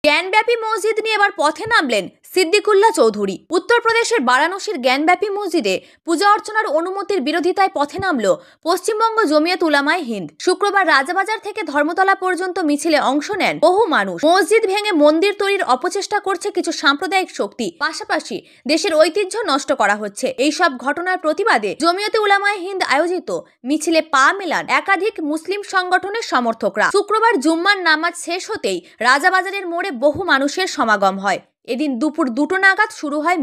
জ্ঞানব্যাপী মসজিদ নিয়ে এবার পথে নামলেন সিদ্দিকুল্লাহ চৌধুরী। উত্তরপ্রদেশের বারাণসীর জ্ঞানব্যাপী মসজিদে পূজা অর্চনার অনুমতির বিরোধিতায় পথে নামল পশ্চিমবঙ্গ জমিয়ত উলামায়ে হিন্দ। শুক্রবার রাজাবাজার থেকে ধর্মতলা পর্যন্ত মিছিলে অংশ নেন বহু মানুষ। মসজিদ ভেঙে মন্দির তৈরির অপচেষ্টা করছে কিছু সাম্প্রদায়িক শক্তি, পাশাপাশি দেশের ঐতিহ্য নষ্ট করা হচ্ছে। এই সব ঘটনার প্রতিবাদে জমিয়তে উলামায়ে হিন্দ আয়োজিত মিছিলে পা মেলান একাধিক মুসলিম সংগঠনের সমর্থকরা। শুক্রবার জুম্মার নামাজ শেষ হতেই রাজাবাজারের মোড়ে বহু মানুষের সমাগম হয়। এদিন দুপুর 2টো নাগাদ শুরু হয়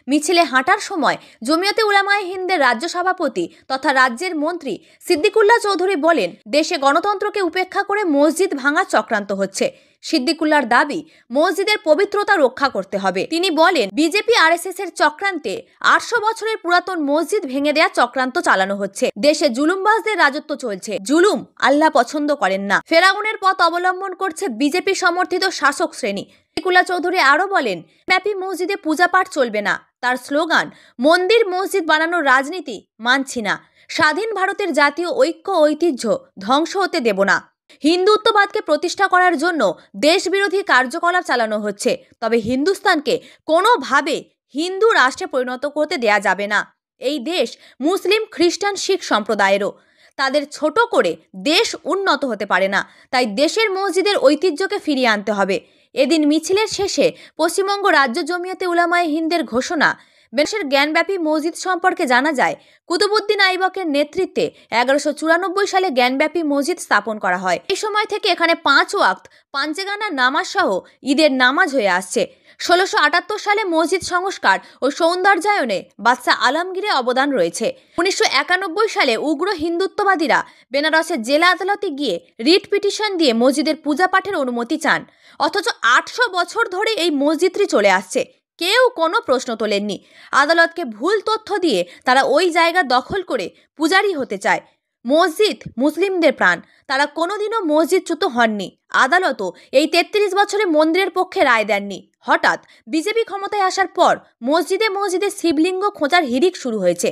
মিছিলে হাঁটার সময় জমিয়তে উলামায়ে হিন্দের রাজ্য সভাপতি তথা রাজ্যের মন্ত্রী সিদ্দিকুল্লাহ চৌধুরী বলেন, দেশে গণতন্ত্রকে উপেক্ষা করে মসজিদ ভাঙার চক্রান্ত হচ্ছে। সিদ্দিকুল্লাহর দাবি, মসজিদের পবিত্রতা রক্ষা করতে হবে। তিনি বলেন, বিজেপি আরএসএস এর চক্রান্তে 800 বছরের পুরাতন মসজিদ ভেঙে দেওয়ার চক্রান্ত চালানো হচ্ছে। দেশে জুলুমবাজদের রাজত্ব চলছে। জুলুম আল্লাহ পছন্দ করেন না। ফেরাউনের পথ অবলম্বন করছে বিজেপি সমর্থিত শাসক শ্রেণী। সিদ্দিকুল্লাহ চৌধুরী আরো বলেন, ব্যাপী মসজিদে পূজা পাঠ চলবে না। তার স্লোগান, মন্দির মসজিদ বানানোর রাজনীতি মানছি না। স্বাধীন ভারতের জাতীয় ঐক্য ঐতিহ্য ধ্বংস হতে দেব না। হিন্দুত্ববাদকে প্রতিষ্ঠা করার জন্য দেশবিরোধী কার্যকলাপ চালানো হচ্ছে। তবে হিন্দুস্তানকে কোনোভাবে হিন্দু রাষ্ট্রে পরিণত করতে দেয়া যাবে না। এই দেশ মুসলিম, খ্রিস্টান, শিখ সম্প্রদায়েরও। তাদের ছোট করে দেশ উন্নত হতে পারে না। তাই দেশের মসজিদের ঐতিহ্যকে ফিরিয়ে আনতে হবে। এদিন মিছিলের শেষে পশ্চিমবঙ্গ রাজ্য জমিয়তে উলামায়ে হিন্দের ঘোষণা। দেশের জ্ঞানব্যাপী মসজিদ সম্পর্কে জানা যায়, কুতুবউদ্দিন আইবকের নেতৃত্বে 1194 সালে জ্ঞানব্যাপী মসজিদ স্থাপন করা হয়। এই সময় থেকে এখানে 5 ওয়াক্ত পাঞ্চেগানা নামাজ সহ ঈদের নামাজ হয়ে আসছে। 1678 সালে মসজিদ সংস্কার ও সৌন্দর্যায়নে বাদশাহ আলমগীরের অবদান রয়েছে। 1991 সালে উগ্র হিন্দুত্ববাদীরা বেনারসের জেলা আদালতে গিয়ে রিট পিটিশন দিয়ে মসজিদের পূজা পাঠের অনুমতি চান। অথচ 800 বছর ধরে এই মসজিদটি চলে আসছে। কেউ কোনো প্রশ্ন তোলেননি। আদালতকে ভুল তথ্য দিয়ে তারা ওই জায়গা দখল করে পূজারি হতে চায়। মসজিদ মুসলিমদের প্রাণ। তারা কোনোদিনও মসজিদচ্যুত হননি। আদালতও এই 33 বছরে মন্দিরের পক্ষে রায় দেননি। হঠাৎ বিজেপি ক্ষমতায় আসার পর মসজিদে শিবলিঙ্গ খোঁজার হিড়িক শুরু হয়েছে।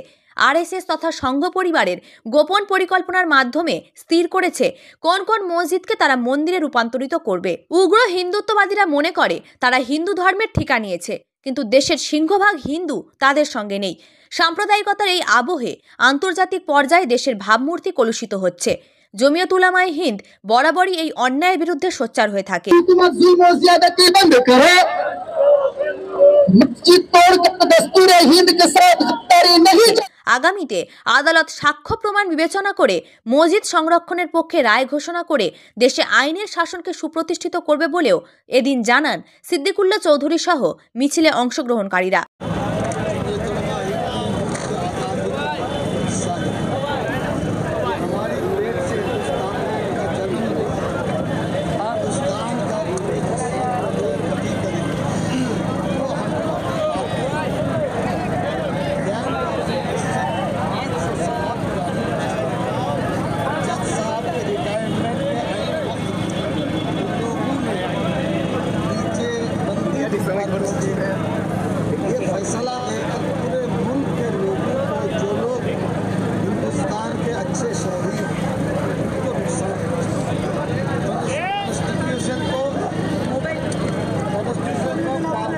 আরএসএস তথা সংঘ পরিবারের গোপন পরিকল্পনার মাধ্যমে স্থির করেছে কোন কোন মসজিদকে তারা মন্দিরে রূপান্তরিত করবে। উগ্র হিন্দুত্ববাদীরা মনে করে তারা হিন্দু ধর্মের ঠিকা নিয়েছে, কিন্তু দেশের সিংহভাগ হিন্দু তাদের সঙ্গে নেই। সাম্প্রদায়িকতার এই আবহে আন্তর্জাতিক পর্যায়ে দেশের ভাবমূর্তি কলুষিত হচ্ছে। জমিয়ত উলামায়ে হিন্দ বরাবরই এই অন্যায়ের বিরুদ্ধে সোচ্চার হয়ে থাকে। আগামীতে আদালত সাক্ষ্য প্রমাণ বিবেচনা করে মসজিদ সংরক্ষণের পক্ষে রায় ঘোষণা করে দেশে আইনের শাসনকে সুপ্রতিষ্ঠিত করবে বলেও এদিন জানান সিদ্দিকুল্লাহ চৌধুরী সহ মিছিলে অংশগ্রহণকারীরা। ये फैसला पूरे मुल्क के लोगों को, जो लोग हिंदुस्तान के अच्छे शहरी को नुकसान कॉन्स्टिट्यूशन को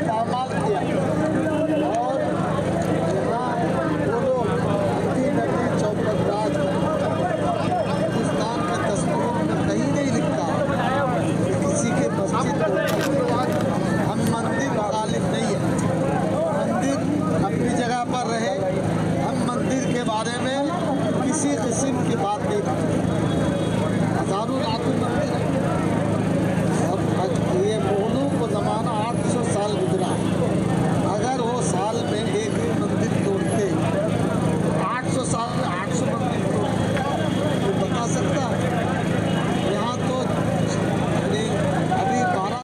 पामाल किया और यहाँ वो लोग नदी चौपट राज हिंदुस्तान के तस्वीरों में कहीं नहीं लिखा कि किसी के मस्जिद को मंदिर मुखालिफ नहीं है। मंदिर अपनी जगह पर रहे। हम मंदिर के बारे में किसी किस्म की बात नहीं करते।